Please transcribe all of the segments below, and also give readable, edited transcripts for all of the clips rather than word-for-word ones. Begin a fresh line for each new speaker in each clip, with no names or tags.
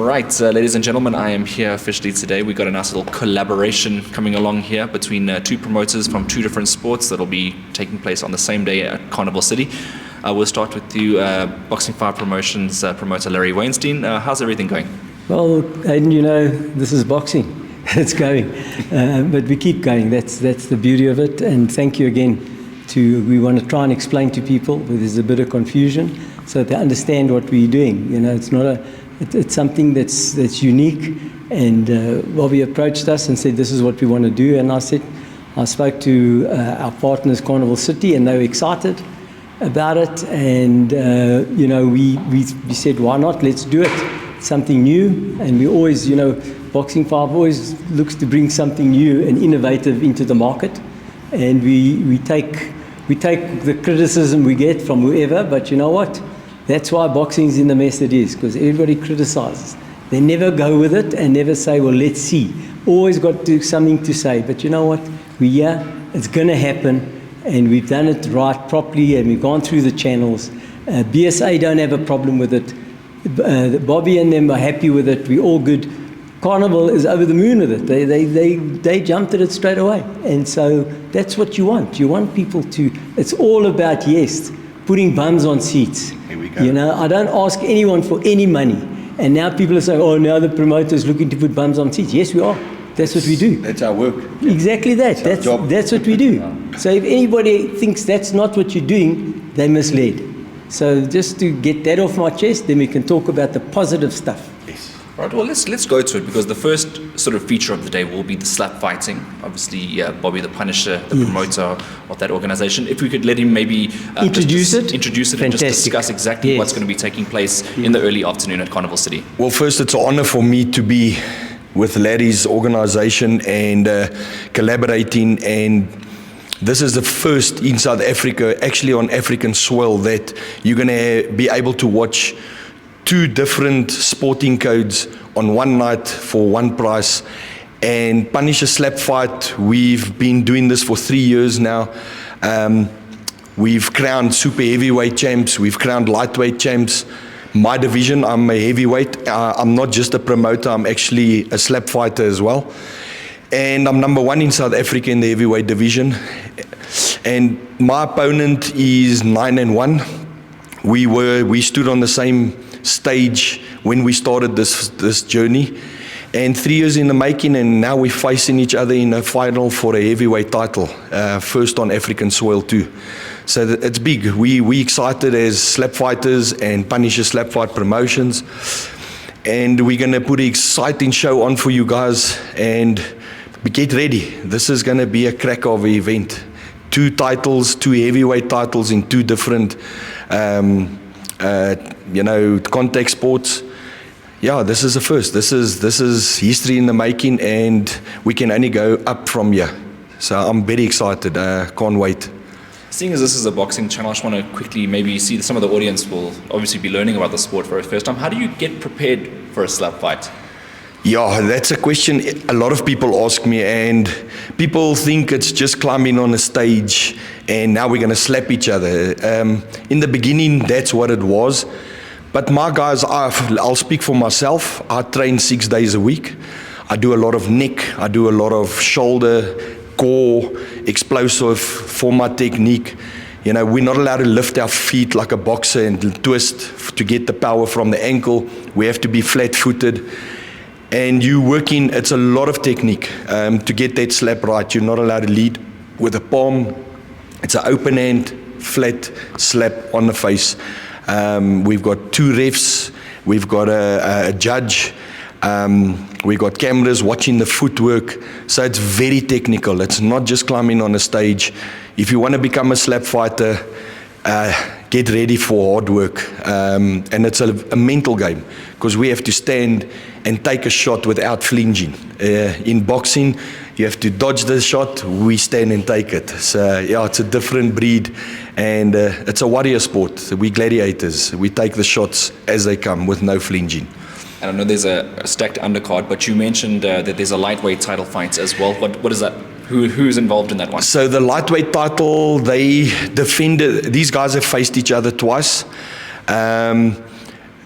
right, ladies and gentlemen, I am here officially today. We've got a nice little collaboration coming along here between two promoters from two different sports that will be taking place on the same day at Carnival City. We'll start with you, Boxing 5 Promotions promoter Larry Weinstein. How's everything going?
Well, and you know, this is boxing. It's going, but we keep going. That's the beauty of it. And thank you again. We want to try and explain to people where there's a bit of confusion, so they understand what we're doing. You know, it's something that's unique. And Bobby approached us and said, "This is what we want to do." And I spoke to our partners, Carnival City, and they were excited about it. And you know, we said, "Why not? Let's do it. Something new." And we always, you know, Boxing 5 always looks to bring something new and innovative into the market. And we take the criticism we get from whoever, but you know what? That's why boxing's in the mess it is, because everybody criticizes. They never go with it and never say, well, let's see. Always got something to say, but you know what? We're here, it's going to happen, and we've done it right, properly, and we've gone through the channels. BSA don't have a problem with it. Bobby and them are happy with it. We're all good. Carnival is over the moon with it. They jumped at it straight away. And so that's what you want. You want people to, it's all about, yes, putting bums on seats.
Here we go.
You know, I don't ask anyone for any money. And now people are saying, oh, now the promoter's looking to put bums on seats. Yes, we are. That's what we do.
That's our work.
Exactly that. That's what we do. So if anybody thinks that's not what you're doing, they're misled. So just to get that off my chest, then we can talk about the positive stuff.
Yes.
Right, well, let's go to it, because the first sort of feature of the day will be the slap fighting. Obviously, Bobby the Punisher, the promoter of that organization. If we could let him maybe
introduce it
and just discuss exactly what's going to be taking place in the early afternoon at Carnival City.
Well, first, it's an honor for me to be with Larry's organization and collaborating, and this is the first in South Africa, actually on African soil, that you're going to be able to watch two different sporting codes on one night for one price. And Punisher Slap Fight, we've been doing this for 3 years now. We've crowned super heavyweight champs, we've crowned lightweight champs. My division, I'm a heavyweight. I'm not just a promoter, I'm actually a slap fighter as well. And I'm number 1 in South Africa in the heavyweight division. And my opponent is 9-1. We stood on the same stage when we started this journey, and 3 years in the making, and now we're facing each other in a final for a heavyweight title, first on African soil too. So it's big. We excited as slap fighters and Punisher Slap Fight Promotions, and we're going to put an exciting show on for you guys, and get ready. This is going to be a crack of an event. 2 titles, 2 heavyweight titles in 2 different you know, contact sports. Yeah, this is a first. This is history in the making, and we can only go up from here. So I'm very excited. Can't wait.
Seeing as this is a boxing channel, I just want to quickly maybe see some of the audience will obviously be learning about the sport for the first time. How do you get prepared for a slap fight?
Yeah, that's a question a lot of people ask me, and people think it's just climbing on a stage and now we're going to slap each other. In the beginning, that's what it was. But my guys, I'll speak for myself. I train 6 days a week. I do a lot of neck, I do a lot of shoulder, core, explosive for my technique. You know, we're not allowed to lift our feet like a boxer and twist to get the power from the ankle. We have to be flat-footed. And you working, it's a lot of technique to get that slap right. You're not allowed to lead with a palm. It's an open hand, flat slap on the face. We've got 2 refs. We've got a judge. We've got cameras watching the footwork. So it's very technical. It's not just climbing on a stage. If you want to become a slap fighter, get ready for hard work. And it's a mental game, because we have to stand and take a shot without flinching. In boxing, you have to dodge the shot, we stand and take it. So yeah, it's a different breed, and it's a warrior sport. We gladiators. We take the shots as they come with no flinching.
And I know there's a stacked undercard, but you mentioned that there's a lightweight title fight as well. What is that? Who's involved in that one?
So the lightweight title, they defended. These guys have faced each other twice.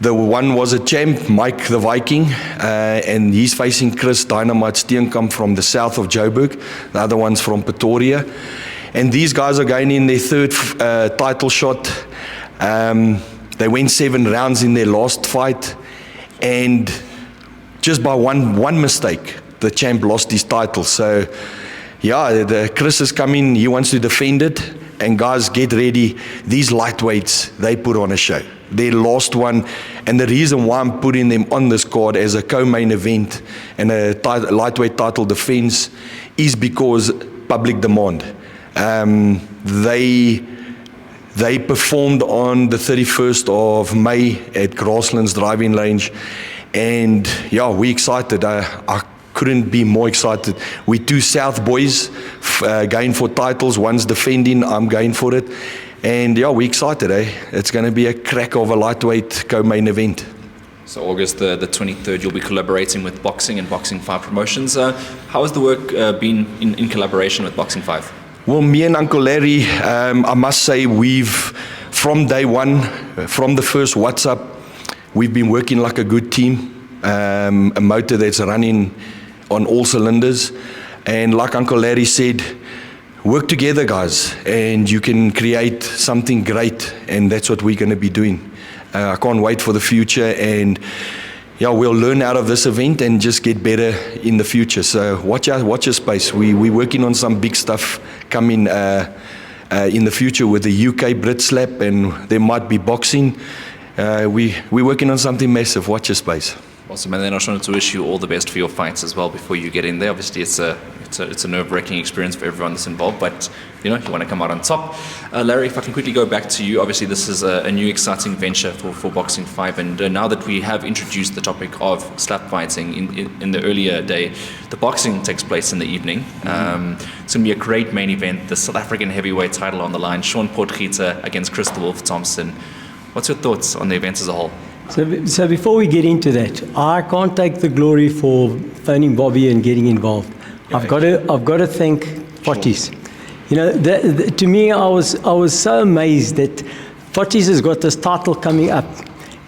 The one was a champ, Mike the Viking, and he's facing Chris Dynamite Steenkamp from the south of Joburg. The other one's from Pretoria. And these guys are going in their third title shot. They went 7 rounds in their last fight, and just by one mistake, the champ lost his title. So, yeah, Chris is coming. He wants to defend it. And guys, get ready. These lightweights, they put on a show. Their last one, and the reason why I'm putting them on this card as a co-main event and a lightweight title defense is because public demand. They performed on the 31st of May at Grasslands Driving Range, and yeah, we're excited. I couldn't be more excited. We 2 South boys going for titles. One's defending, I'm going for it. And yeah, we're excited, eh? It's going to be a crack of a lightweight co-main event.
So August the 23rd, you'll be collaborating with Boxing and Boxing 5 Promotions. How has the work been in collaboration with Boxing 5?
Well, me and Uncle Larry, I must say, from day one, from the first WhatsApp, we've been working like a good team, a motor that's running on all cylinders. And like Uncle Larry said, work together, guys, and you can create something great, and that's what we're going to be doing. I can't wait for the future, and yeah, we'll learn out of this event and just get better in the future. So watch your space. We're working on some big stuff coming in the future with the UK Brit Slap, and there might be boxing. We're working on something massive. Watch your space.
Awesome, and then I just wanted to wish you all the best for your fights as well before you get in there. Obviously, it's a nerve-wracking experience for everyone that's involved, but you want to come out on top. Larry, if I can quickly go back to you, obviously this is a new exciting venture for Boxing 5, and now that we have introduced the topic of slap fighting in the earlier day, the boxing takes place in the evening. It's going to be a great main event, the South African heavyweight title on the line, Sean Potgieter against Chris the Wolf Thompson. What's your thoughts on the event as a whole?
So before we get into that, I can't take the glory for phoning Bobby and getting involved. I've got to thank Potties. To me, I was so amazed that Potties has got this title coming up,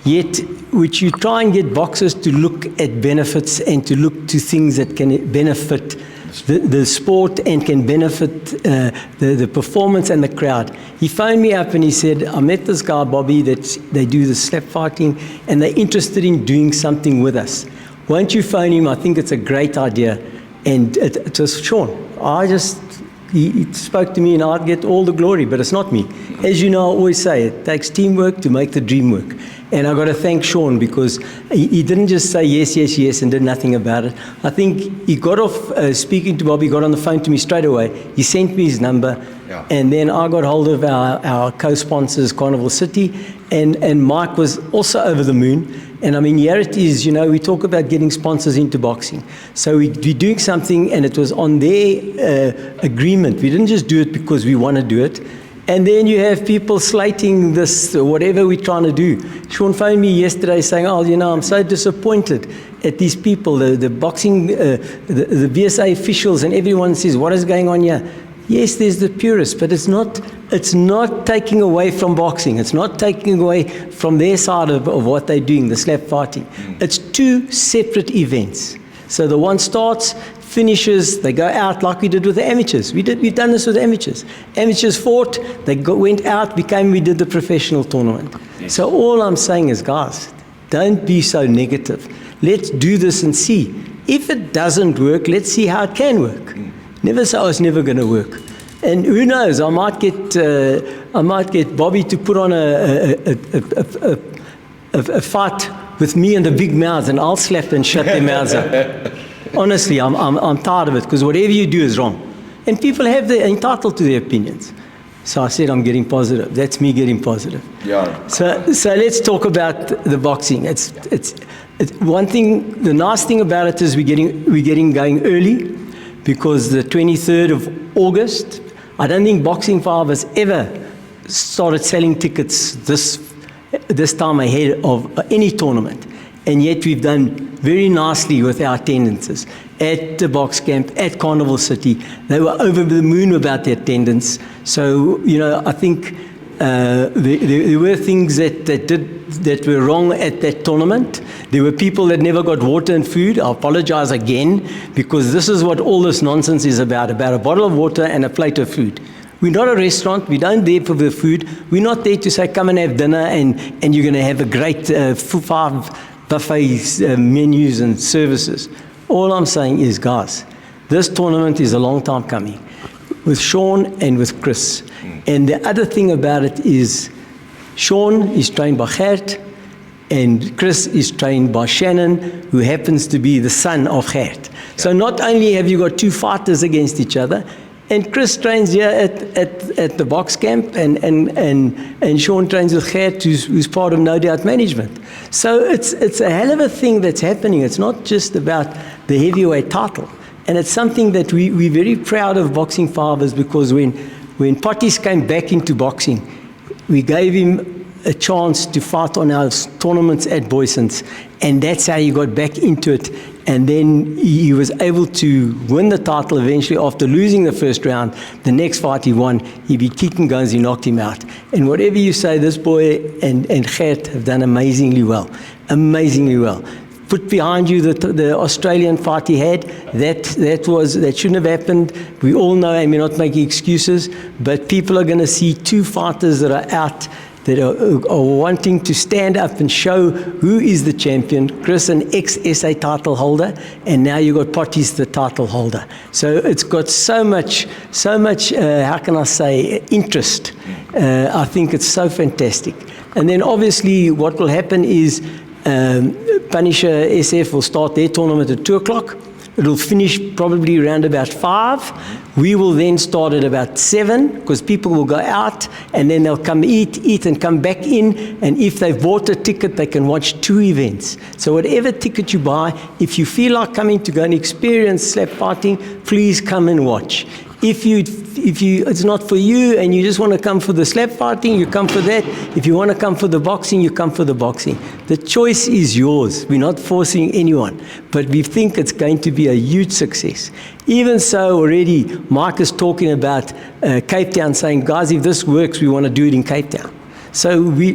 yet which you try and get boxers to look at benefits and to look to things that can benefit the sport and can benefit the performance and the crowd. He phoned me up and he said, I met this guy, Bobby, that they do the slap fighting and they're interested in doing something with us. Won't you phone him? I think it's a great idea. And it was Sean. He spoke to me and I'd get all the glory, but it's not me. As you know, I always say, it takes teamwork to make the dream work. And I've got to thank Sean because he didn't just say yes, yes, yes and did nothing about it. I think he got off speaking to Bobby, got on the phone to me straight away. He sent me his number, and then I got hold of our co-sponsors, Carnival City, and Mike was also over the moon. And I mean, here it is, we talk about getting sponsors into boxing. So we're doing something, and it was on their agreement. We didn't just do it because we want to do it. And then you have people slating this, whatever we're trying to do. Sean phoned me yesterday saying, I'm so disappointed at these people, the boxing, the VSA officials, and everyone says, what is going on here? Yes, there's the purists, but it's not taking away from boxing. It's not taking away from their side of what they're doing, the slap fighting. It's 2 separate events. So the one starts, finishes, they go out like we did with the amateurs. We've done this with the amateurs. Amateurs fought, went out, we did the professional tournament. Yes. So all I'm saying is, guys, don't be so negative. Let's do this and see. If it doesn't work, let's see how it can work. Never say, it's never going to work. And who knows, I might get Bobby to put on a fight with me and the big mouths, and I'll slap and shut their mouths up. Honestly, I'm tired of it, because whatever you do is wrong. And people they're entitled to their opinions. So I said I'm getting positive. That's me getting positive.
Yeah.
So let's talk about the boxing. It's one thing. The nice thing about it is we're getting going early, because the 23rd of August, I don't think Boxing 5 has ever started selling tickets this time ahead of any tournament. And yet we've done very nicely with our attendances at the box camp, at Carnival City. They were over the moon about their attendance. So, I think there were things that that were wrong at that tournament. There were people that never got water and food. I apologize again, because this is what all this nonsense is about a bottle of water and a plate of food. We're not a restaurant. We don't there for the food. We're not there to say, come and have dinner and you're going to have a great 5 buffet menus and services. All I'm saying is, guys, this tournament is a long time coming with Sean and with Chris. And the other thing about it is Sean is trained by Gert and Chris is trained by Shannon, who happens to be the son of Gert. So not only have you got 2 fighters against each other, and Chris trains here at the box camp, and Sean trains with Gert, who's part of No Doubt Management. So it's a hell of a thing that's happening. It's not just about the heavyweight title. And it's something that we're very proud of Boxing Fivers, because when Potties came back into boxing, we gave him a chance to fight on our tournaments at Boyson's, and that's how he got back into it. And then he was able to win the title eventually after losing the first round. The next fight he won, he beat Keaton Guns, he knocked him out. And whatever you say, this boy and Gert have done amazingly well. Amazingly well. Put behind you the Australian fight he had, that shouldn't have happened. We all know, and we're not making excuses, but people are going to see 2 fighters that are out, that are wanting to stand up and show who is the champion. Chris, an ex-SA title holder, and now you've got Potties, the title holder. So it's got so much, how can I say, interest. I think it's so fantastic. And then obviously what will happen is Punisher SF will start their tournament at 2 o'clock. It'll finish probably around about 5. We will then start at about 7, because people will go out and then they'll come eat and come back in. And if they've bought a ticket, they can watch 2 events. So whatever ticket you buy, if you feel like coming to go and experience slap fighting, please come and watch. If it's not for you and you just want to come for the slap fighting, you come for that. If you want to come for the boxing, you come for the boxing. The choice is yours. We're not forcing anyone, but we think it's going to be a huge success. Even so, already Mike is talking about Cape Town, saying, guys, if this works, we want to do it in Cape Town. So we,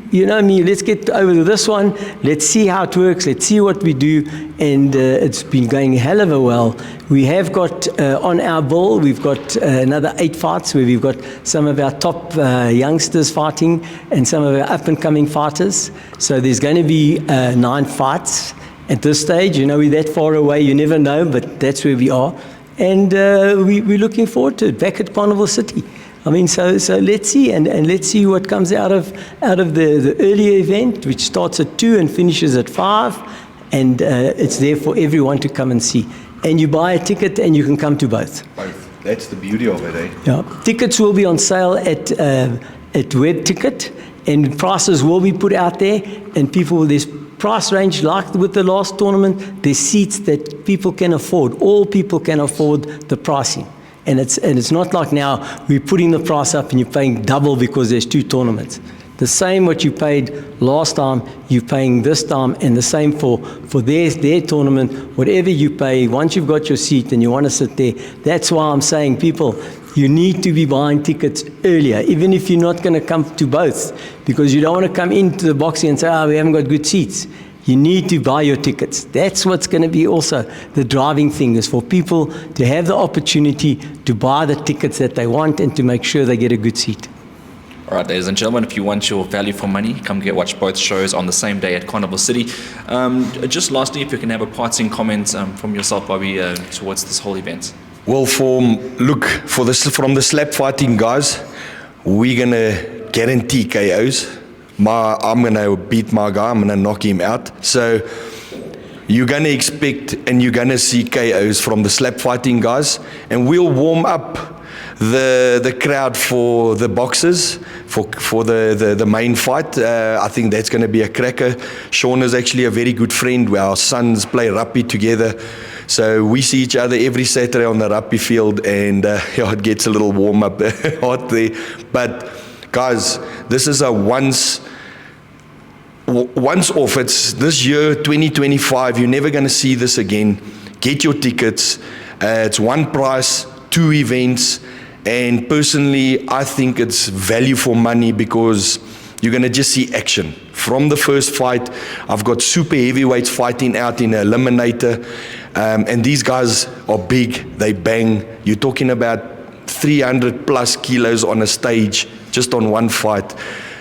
you know me, let's get over to this one. Let's see how it works. Let's see what we do. And it's been going hell of a well. We have got on our bill, we've got another 8 fights where we've got some of our top youngsters fighting and some of our up-and-coming fighters. So there's going to be 9 fights at this stage. You know, we're that far away, you never know, but that's where we are. And we're looking forward to it, back at Carnival City. I mean, so let's see, and let's see what comes out of the earlier event, which starts at 2 and finishes at 5, and it's there for everyone to come and see. And you buy a ticket and you can come to both.
Both. That's the beauty of it, eh?
Yeah. Tickets will be on sale at Web Ticket, and prices will be put out there, and there's price range like with the last tournament. There's seats that people can afford. All people can afford the pricing. And it's not like now we're putting the price up and you're paying double because there's 2 tournaments. The same what you paid last time, you're paying this time, and the same for their tournament. Whatever you pay, once you've got your seat and you want to sit there, that's why I'm saying, people, you need to be buying tickets earlier, even if you're not going to come to both, because you don't want to come into the boxing and say, we haven't got good seats. You need to buy your tickets. That's what's going to be also the driving thing, is for people to have the opportunity to buy the tickets that they want and to make sure they get a good seat.
All right, ladies and gentlemen, if you want your value for money, come watch both shows on the same day at Carnival City. Just lastly, if you can have a parting comment from yourself, Bobby, towards this whole event.
Well, from the slap fighting guys, we're going to guarantee KOs. I'm going to beat my guy. I'm going to knock him out. So you're going to expect and you're going to see KOs from the slap fighting guys. And we'll warm up the crowd for the boxers, for the main fight. I think that's going to be a cracker. Sean is actually a very good friend. Our sons play rugby together. So we see each other every Saturday on the rugby field. And it gets a little warm up hot there. But guys, this is a once off. It's this year, 2025. You're never going to see this again. Get your tickets. It's one price, 2 events. And personally, I think it's value for money, because you're going to just see action. From the first fight, I've got super heavyweights fighting out in an eliminator. And these guys are big, they bang. You're talking about 300 plus kilos on a stage just on one fight.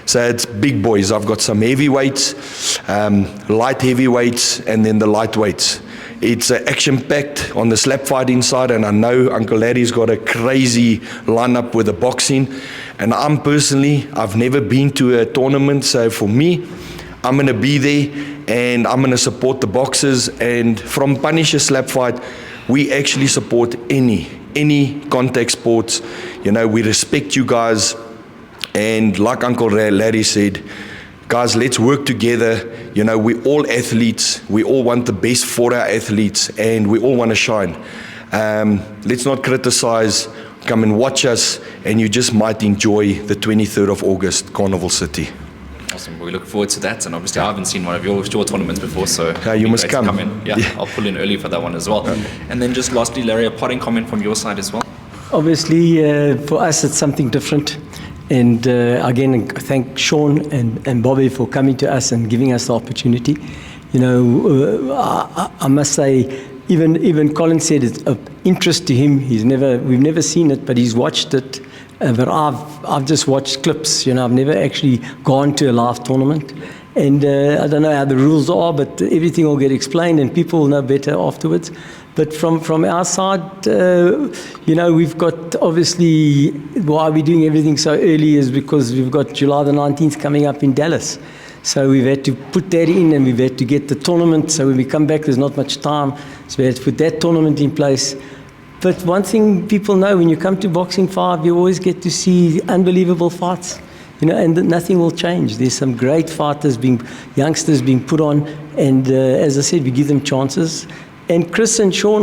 So it's big boys. I've got some heavyweights, light heavyweights, and then the lightweights. It's action-packed on the slap fighting side, and I know Uncle Larry's got a crazy lineup with the boxing. And I've never been to a tournament, so for me, I'm going to be there and I'm going to support the boxers. And from Punisher Slap Fight, we actually support any contact sports. You know, we respect you guys. And like Uncle Larry said, guys, let's work together. You know, we're all athletes. We all want the best for our athletes, and we all want to shine. Let's not criticize. Come and watch us, and you just might enjoy the 23rd of August, Carnival City.
Awesome. We look forward to that. And obviously, I haven't seen one of your tournaments before, so
you must come.
In. Yeah, I'll pull in early for that one as well. And then just lastly, Larry, a parting comment from your side as well.
Obviously, for us, it's something different. And again, thank Sean and Bobby for coming to us and giving us the opportunity. You know, I must say, even Colin said it's of interest to him. We've never seen it, but he's watched it. But I've just watched clips. You know, I've never actually gone to a live tournament. And I don't know how the rules are, but everything will get explained and people will know better afterwards. But from our side, you know, we've got obviously why we're doing everything so early is because we've got July the 19th coming up in Dallas. So we've had to put that in and we've had to get the tournament. So when we come back, there's not much time. So we had to put that tournament in place. But one thing people know, when you come to Boxing 5, you always get to see unbelievable fights. You know, and nothing will change. There's some great fighters youngsters being put on. And as I said, we give them chances. And Chris and Sean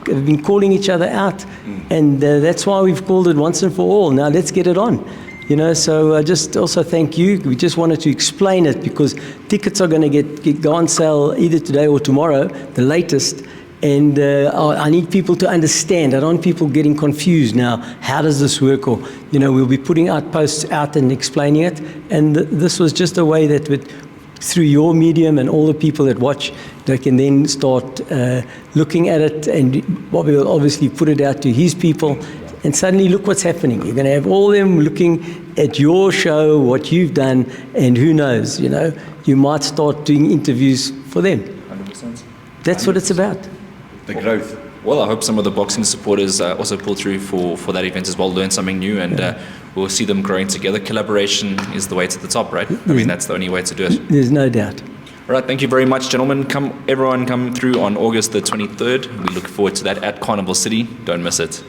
have been calling each other out. And that's why we've called it once and for all. Now let's get it on. You know, so I just also thank you. We just wanted to explain it because tickets are going to go on sale either today or tomorrow, the latest. And I need people to understand. I don't want people getting confused now. How does this work? Or, you know, we'll be putting out posts out and explaining it. And this was just a way that through your medium and all the people that watch, they can then start looking at it. And Bobby will obviously put it out to his people. And suddenly look what's happening. You're going to have all of them looking at your show, what you've done, and who knows, you know, you might start doing interviews for them.
100%.
That's 100%. What it's about.
The growth.
Well, I hope some of the boxing supporters also pull through for that event as well, learn something new, and we'll see them growing together. Collaboration is the way to the top, right? I mean, that's the only way to do it.
There's no doubt.
All right, thank you very much, gentlemen. Everyone come through on August the 23rd. We look forward to that at Carnival City. Don't miss it.